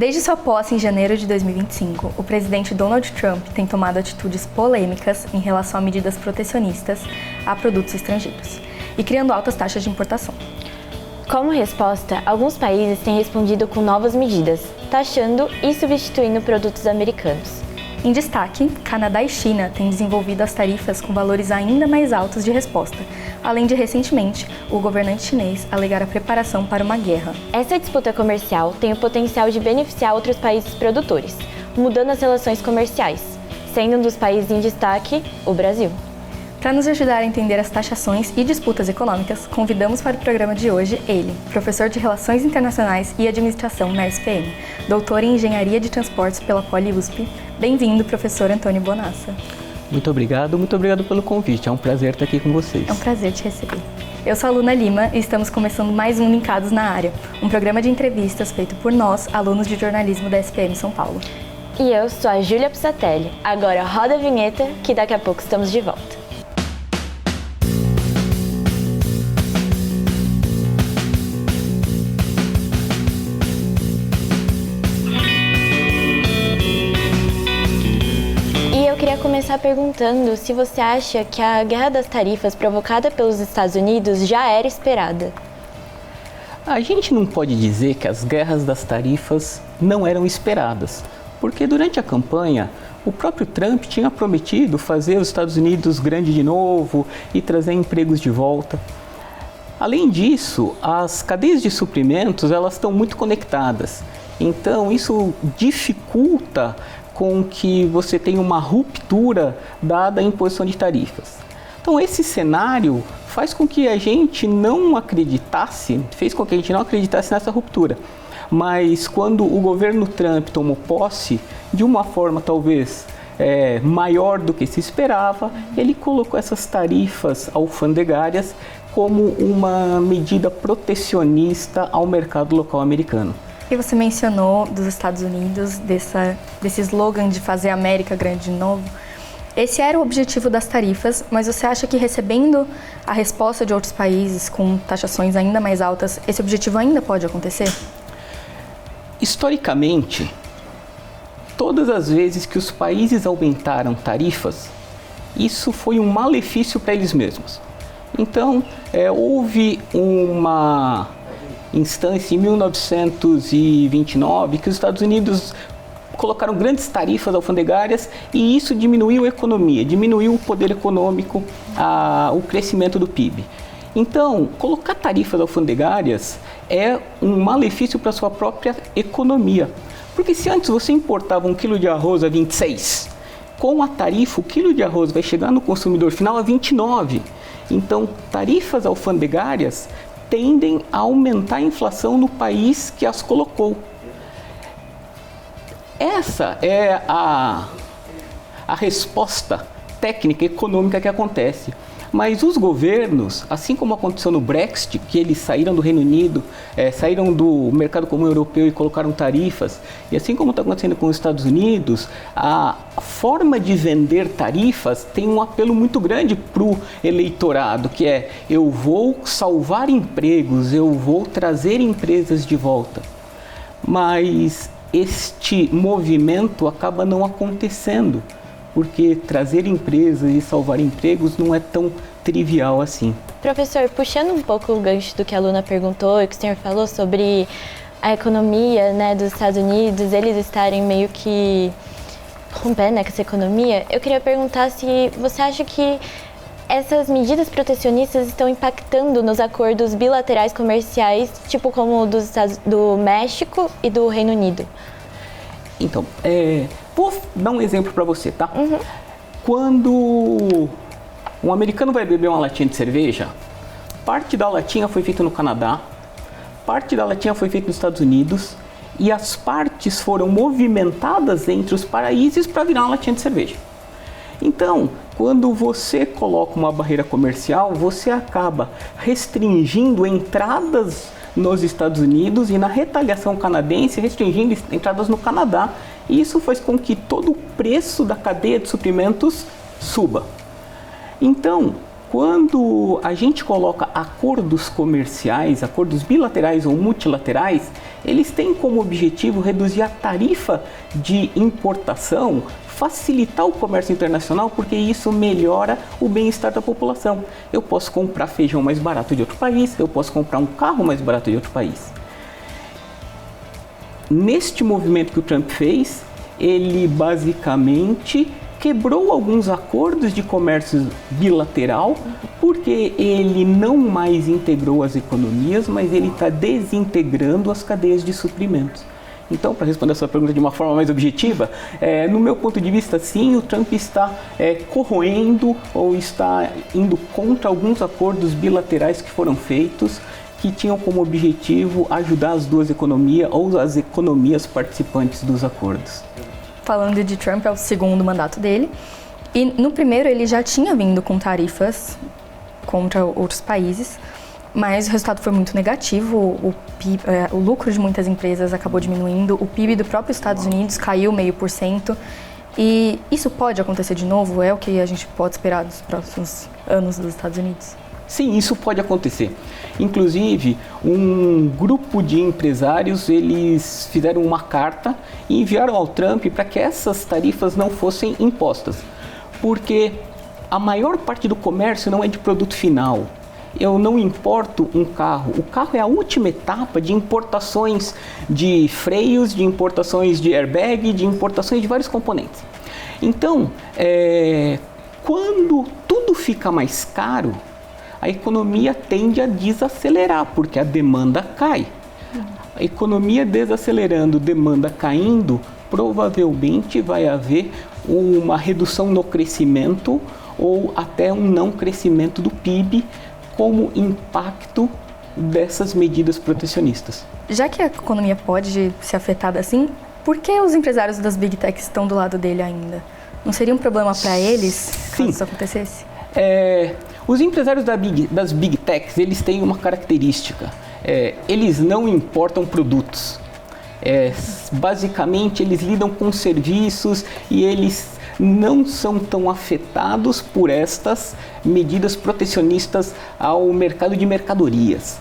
Desde sua posse em janeiro de 2025, o presidente Donald Trump tem tomado atitudes polêmicas em relação a medidas protecionistas a produtos estrangeiros e criando altas taxas de importação. Como resposta, alguns países têm respondido com novas medidas, taxando e substituindo produtos americanos. Em destaque, Canadá e China têm desenvolvido as tarifas com valores ainda mais altos de resposta, além de, recentemente, o governante chinês alegar a preparação para uma guerra. Essa disputa comercial tem o potencial de beneficiar outros países produtores, mudando as relações comerciais, sendo um dos países em destaque o Brasil. Para nos ajudar a entender as taxações e disputas econômicas, convidamos para o programa de hoje ele, professor de Relações Internacionais e Administração na SPM, doutor em Engenharia de Transportes pela Poli-USP. Bem-vindo, professor Antônio Bonassa. Muito obrigado pelo convite. É um prazer estar aqui com vocês. É um prazer te receber. Eu sou a Luna Lima e estamos começando mais um Linkados na Área, um programa de entrevistas feito por nós, alunos de jornalismo da SPM São Paulo. E eu sou a Júlia Psatelli. Agora roda a vinheta que daqui a pouco estamos de volta. Começar perguntando se você acha que a guerra das tarifas provocada pelos Estados Unidos já era esperada. A gente não pode dizer que as guerras das tarifas não eram esperadas, porque durante a campanha o próprio Trump tinha prometido fazer os Estados Unidos grande de novo e trazer empregos de volta. Além disso, as cadeias de suprimentos elas estão muito conectadas, então isso dificulta com que você tenha uma ruptura dada a imposição de tarifas. Então esse cenário faz com que a gente não acreditasse, fez com que a gente não acreditasse nessa ruptura. Mas quando o governo Trump tomou posse, de uma forma talvez maior do que se esperava, ele colocou essas tarifas alfandegárias como uma medida protecionista ao mercado local americano. E você mencionou dos Estados Unidos, desse slogan de fazer a América grande de novo. Esse era o objetivo das tarifas, mas você acha que recebendo a resposta de outros países com taxações ainda mais altas, esse objetivo ainda pode acontecer? Historicamente, todas as vezes que os países aumentaram tarifas, isso foi um malefício para eles mesmos. Então, houve uma instância em 1929 que os Estados Unidos colocaram grandes tarifas alfandegárias e isso diminuiu a economia, diminuiu o poder econômico, o crescimento do PIB. Então, colocar tarifas alfandegárias é um malefício para a sua própria economia. Porque se antes você importava 1 quilo de arroz a 26, com a tarifa o quilo de arroz vai chegar no consumidor final a 29. Então, tarifas alfandegárias tendem a aumentar a inflação no país que as colocou. Essa é a resposta técnica econômica que acontece. Mas os governos, assim como aconteceu no Brexit, que eles saíram do Reino Unido, saíram do mercado comum europeu e colocaram tarifas, e assim como está acontecendo com os Estados Unidos, a forma de vender tarifas tem um apelo muito grande para o eleitorado, que é: eu vou salvar empregos, eu vou trazer empresas de volta. Mas este movimento acaba não acontecendo, porque trazer empresas e salvar empregos não é tão trivial assim. Professor, puxando um pouco o gancho do que a Luna perguntou e que o senhor falou sobre a economia, né, dos Estados Unidos, eles estarem meio que rompendo com essa economia, eu queria perguntar se você acha que essas medidas protecionistas estão impactando nos acordos bilaterais comerciais, tipo como do México e do Reino Unido. Então, vou dar um exemplo para você, tá? Uhum. Quando um americano vai beber uma latinha de cerveja, parte da latinha foi feita no Canadá, parte da latinha foi feita nos Estados Unidos e as partes foram movimentadas entre os países para virar uma latinha de cerveja. Então, quando você coloca uma barreira comercial, você acaba restringindo entradas nos Estados Unidos e na retaliação canadense restringindo entradas no Canadá. E isso faz com que todo o preço da cadeia de suprimentos suba. Então, Quando a gente coloca acordos comerciais, acordos bilaterais ou multilaterais, eles têm como objetivo reduzir a tarifa de importação, facilitar o comércio internacional, porque isso melhora o bem-estar da população. Eu posso comprar feijão mais barato de outro país, eu posso comprar um carro mais barato de outro país. Neste movimento que o Trump fez, ele basicamente quebrou alguns acordos de comércio bilateral, porque ele não mais integrou as economias, mas ele está desintegrando as cadeias de suprimentos. Então, para responder a sua pergunta de uma forma mais objetiva, no meu ponto de vista, sim, o Trump está corroendo ou está indo contra alguns acordos bilaterais que foram feitos, que tinham como objetivo ajudar as duas economias ou as economias participantes dos acordos. Falando de Trump, é o segundo mandato dele. E no primeiro ele já tinha vindo com tarifas contra outros países, mas o resultado foi muito negativo. O lucro de muitas empresas acabou diminuindo, o PIB do próprio Estados Unidos caiu 0,5%. E isso pode acontecer de novo? É o que a gente pode esperar dos próximos anos dos Estados Unidos? Sim, isso pode acontecer. Inclusive, um grupo de empresários, eles fizeram uma carta e enviaram ao Trump para que essas tarifas não fossem impostas. Porque a maior parte do comércio não é de produto final. Eu não importo um carro. O carro é a última etapa de importações de freios, de importações de airbag, de importações de vários componentes. Então, quando tudo fica mais caro, a economia tende a desacelerar, porque a demanda cai. A economia desacelerando, demanda caindo, provavelmente vai haver uma redução no crescimento ou até um não crescimento do PIB como impacto dessas medidas protecionistas. Já que a economia pode ser afetada assim, por que os empresários das Big Techs estão do lado dele ainda? Não seria um problema para eles caso isso acontecesse? Os empresários das Big Techs, eles têm uma característica, eles não importam produtos. Basicamente, eles lidam com serviços e eles não são tão afetados por estas medidas protecionistas ao mercado de mercadorias.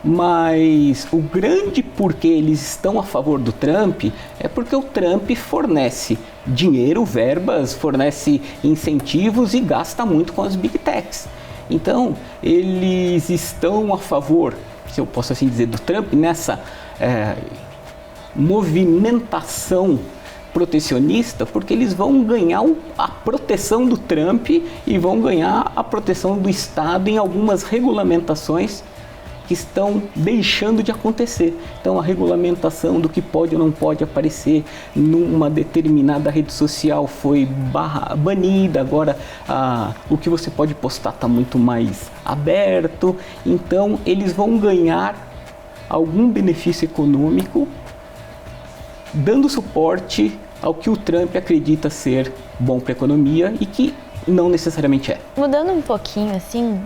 Mas o grande porquê eles estão a favor do Trump é porque o Trump fornece dinheiro, verbas, fornece incentivos e gasta muito com as Big Techs. Então, eles estão a favor, se eu posso assim dizer, do Trump nessa movimentação protecionista, porque eles vão ganhar a proteção do Trump e vão ganhar a proteção do Estado em algumas regulamentações que estão deixando de acontecer. Então, a regulamentação do que pode ou não pode aparecer numa determinada rede social foi banida, agora o que você pode postar está muito mais aberto. Então, eles vão ganhar algum benefício econômico dando suporte ao que o Trump acredita ser bom para a economia e que não necessariamente é. Mudando um pouquinho, assim,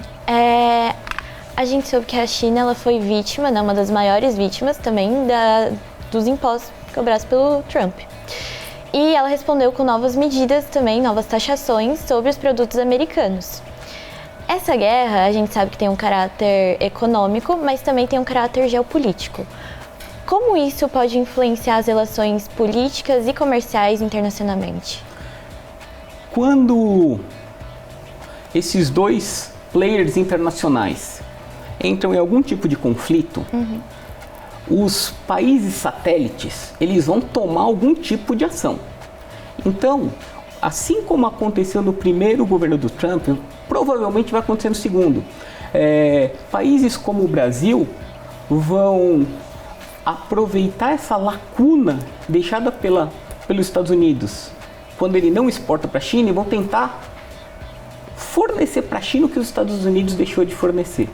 a gente soube que a China ela foi vítima, né, uma das maiores vítimas também dos impostos cobrados pelo Trump. E ela respondeu com novas medidas também, novas taxações sobre os produtos americanos. Essa guerra, a gente sabe que tem um caráter econômico, mas também tem um caráter geopolítico. Como isso pode influenciar as relações políticas e comerciais internacionalmente? Quando esses dois players internacionais entram em algum tipo de conflito, os países satélites, eles vão tomar algum tipo de ação. Então, assim como aconteceu no primeiro governo do Trump, provavelmente vai acontecer no segundo. Países como o Brasil vão aproveitar essa lacuna deixada pelos Estados Unidos, quando ele não exporta para a China, e vão tentar fornecer para a China o que os Estados Unidos deixou de fornecer.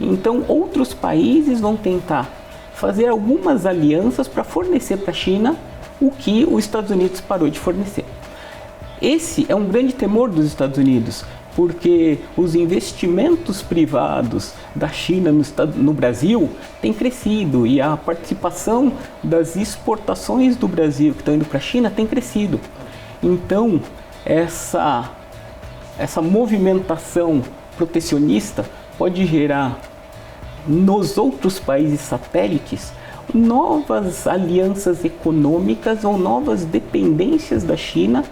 Então, outros países vão tentar fazer algumas alianças para fornecer para a China o que os Estados Unidos parou de fornecer. Esse é um grande temor dos Estados Unidos, porque os investimentos privados da China no Brasil têm crescido e a participação das exportações do Brasil que estão indo para a China tem crescido. Então, essa movimentação protecionista pode gerar nos outros países satélites novas alianças econômicas ou novas dependências da China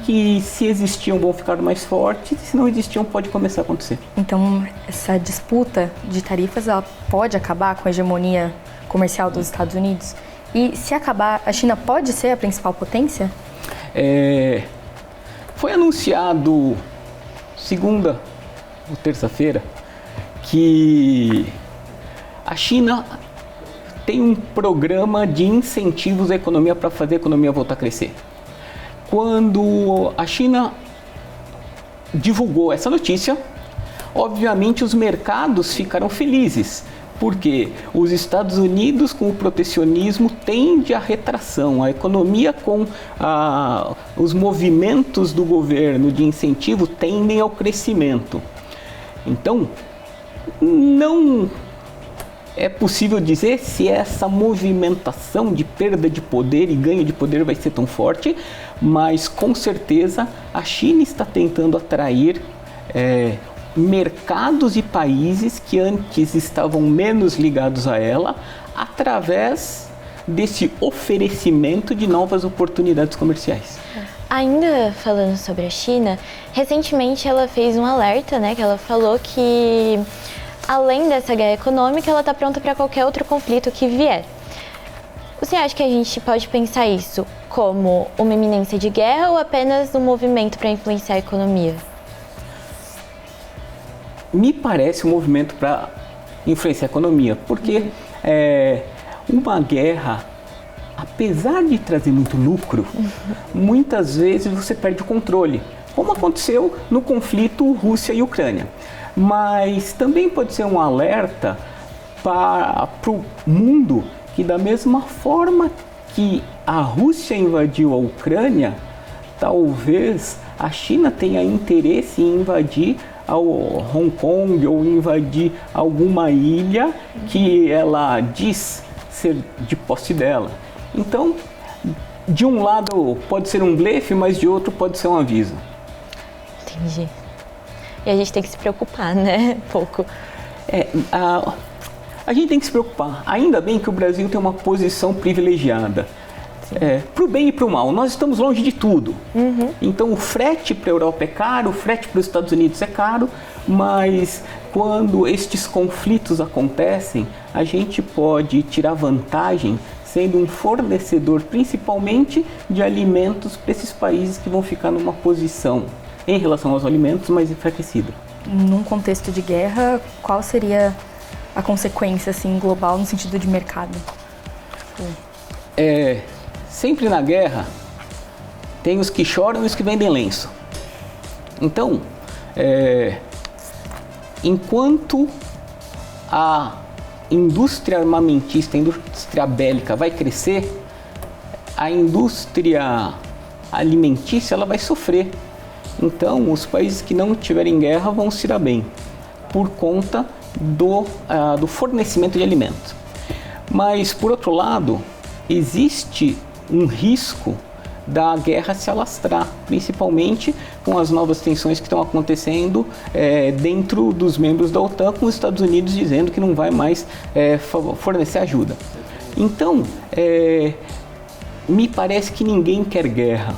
que, se existiam, vão ficar mais fortes, e se não existiam, pode começar a acontecer. Então, essa disputa de tarifas, ela pode acabar com a hegemonia comercial dos Estados Unidos? E se acabar, a China pode ser a principal potência? Foi anunciado segunda ou terça-feira que a China tem um programa de incentivos à economia para fazer a economia voltar a crescer. Quando a China divulgou essa notícia, obviamente os mercados ficaram felizes, porque os Estados Unidos, com o protecionismo, tende à retração. A economia, com os movimentos do governo de incentivo, tendem ao crescimento. Então, não é possível dizer se essa movimentação de perda de poder e ganho de poder vai ser tão forte, mas com certeza a China está tentando atrair mercados e países que antes estavam menos ligados a ela, através desse oferecimento de novas oportunidades comerciais. Ainda falando sobre a China, recentemente ela fez um alerta, né, que ela falou que, além dessa guerra econômica, ela está pronta para qualquer outro conflito que vier. Você acha que a gente pode pensar isso como uma iminência de guerra ou apenas um movimento para influenciar a economia? Me parece um movimento para influenciar a economia, porque uma guerra, apesar de trazer muito lucro, muitas vezes você perde o controle, como aconteceu no conflito Rússia e Ucrânia. Mas também pode ser um alerta para o mundo que, da mesma forma que a Rússia invadiu a Ucrânia, talvez a China tenha interesse em invadir ao Hong Kong ou invadir alguma ilha que ela diz ser de posse dela. Então, de um lado pode ser um blefe, mas de outro pode ser um aviso. Entendi. E a gente tem que se preocupar, né? Pouco. A gente tem que se preocupar. Ainda bem que o Brasil tem uma posição privilegiada. Para o bem e para o mal. Nós estamos longe de tudo. Então o frete para a Europa é caro, o frete para os Estados Unidos é caro, mas quando estes conflitos acontecem, a gente pode tirar vantagem sendo um fornecedor principalmente de alimentos para esses países que vão ficar numa posição em relação aos alimentos mais enfraquecida. Num contexto de guerra, qual seria a consequência assim, global no sentido de mercado? Sempre na guerra tem os que choram e os que vendem lenço. Então, enquanto a indústria armamentista, a indústria bélica vai crescer, a indústria alimentícia ela vai sofrer. Então, os países que não tiverem guerra vão se dar bem, por conta do fornecimento de alimentos. Mas, por outro lado, existe um risco da guerra se alastrar, principalmente com as novas tensões que estão acontecendo dentro dos membros da OTAN, com os Estados Unidos dizendo que não vai mais fornecer ajuda. Então, me parece que ninguém quer guerra,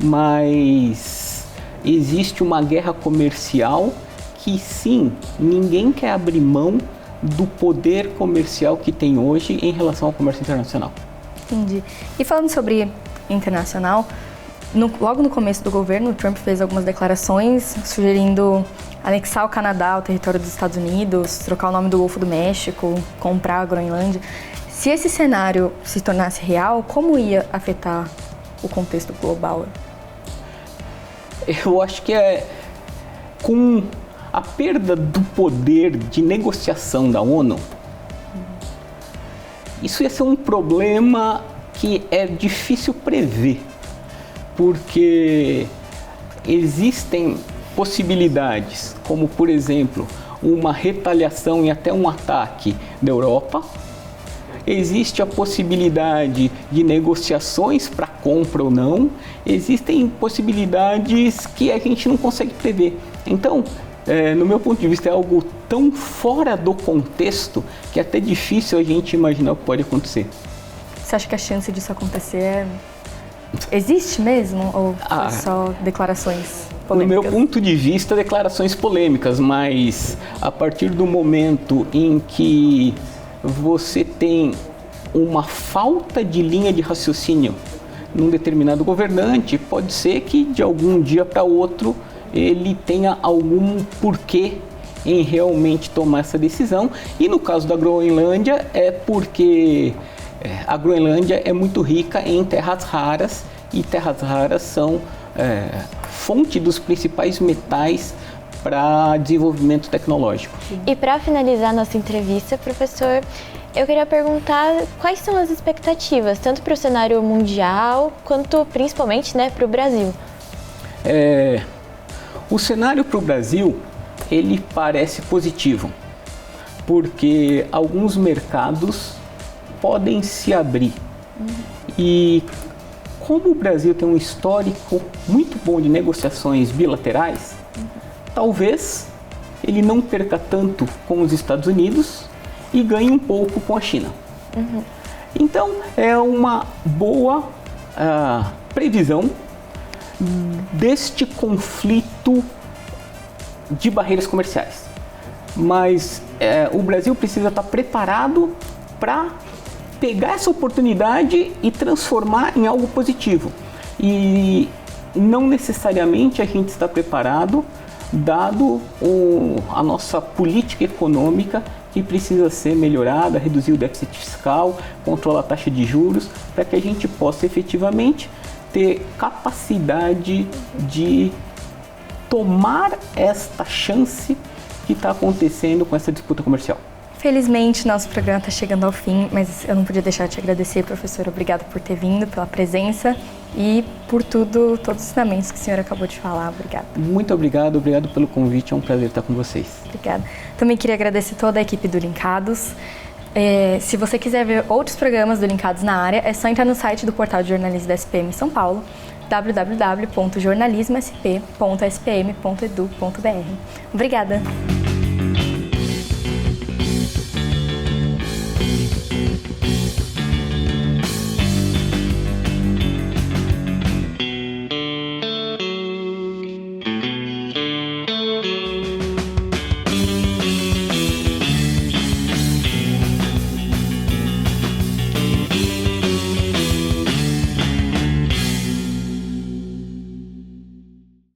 mas existe uma guerra comercial que, sim, ninguém quer abrir mão do poder comercial que tem hoje em relação ao comércio internacional. Entendi. E falando sobre internacional, logo no começo do governo, o Trump fez algumas declarações sugerindo anexar o Canadá ao território dos Estados Unidos, trocar o nome do Golfo do México, comprar a Groenlândia. Se esse cenário se tornasse real, como ia afetar o contexto global? Eu acho que com a perda do poder de negociação da ONU, isso ia ser um problema que é difícil prever, porque existem possibilidades, como por exemplo, uma retaliação e até um ataque da Europa. Existe a possibilidade de negociações para compra ou não. Existem possibilidades que a gente não consegue prever. Então, no meu ponto de vista, é algo tão fora do contexto que é até difícil a gente imaginar o que pode acontecer. Você acha que a chance disso acontecer existe mesmo? Ou foi só declarações polêmicas? No meu ponto de vista, declarações polêmicas, mas a partir do momento em que você tem uma falta de linha de raciocínio num determinado governante, pode ser que de algum dia para outro ele tenha algum porquê em realmente tomar essa decisão. E no caso da Groenlândia é porque a Groenlândia é muito rica em terras raras e terras raras são fonte dos principais metais para desenvolvimento tecnológico. E para finalizar nossa entrevista, professor, eu queria perguntar quais são as expectativas, tanto para o cenário mundial, quanto principalmente, né, para o Brasil. O cenário para o Brasil, ele parece positivo, porque alguns mercados podem se abrir. E como o Brasil tem um histórico muito bom de negociações bilaterais, talvez ele não perca tanto com os Estados Unidos e ganhe um pouco com a China. Então, é uma boa previsão deste conflito de barreiras comerciais. Mas o Brasil precisa estar preparado para pegar essa oportunidade e transformar em algo positivo. E não necessariamente a gente está preparado, dado a nossa política econômica, que precisa ser melhorada, reduzir o déficit fiscal, controlar a taxa de juros, para que a gente possa efetivamente ter capacidade de tomar esta chance que está acontecendo com essa disputa comercial. Felizmente, nosso programa está chegando ao fim, mas eu não podia deixar de te agradecer, professor. Obrigada por ter vindo, pela presença e por todos os ensinamentos que o senhor acabou de falar. Obrigada. Muito obrigado pelo convite, é um prazer estar com vocês. Obrigada. Também queria agradecer toda a equipe do Linkados. Se você quiser ver outros programas do Linkados na área, é só entrar no site do Portal de Jornalismo da SPM São Paulo, www.jornalismosp.spm.edu.br. Obrigada!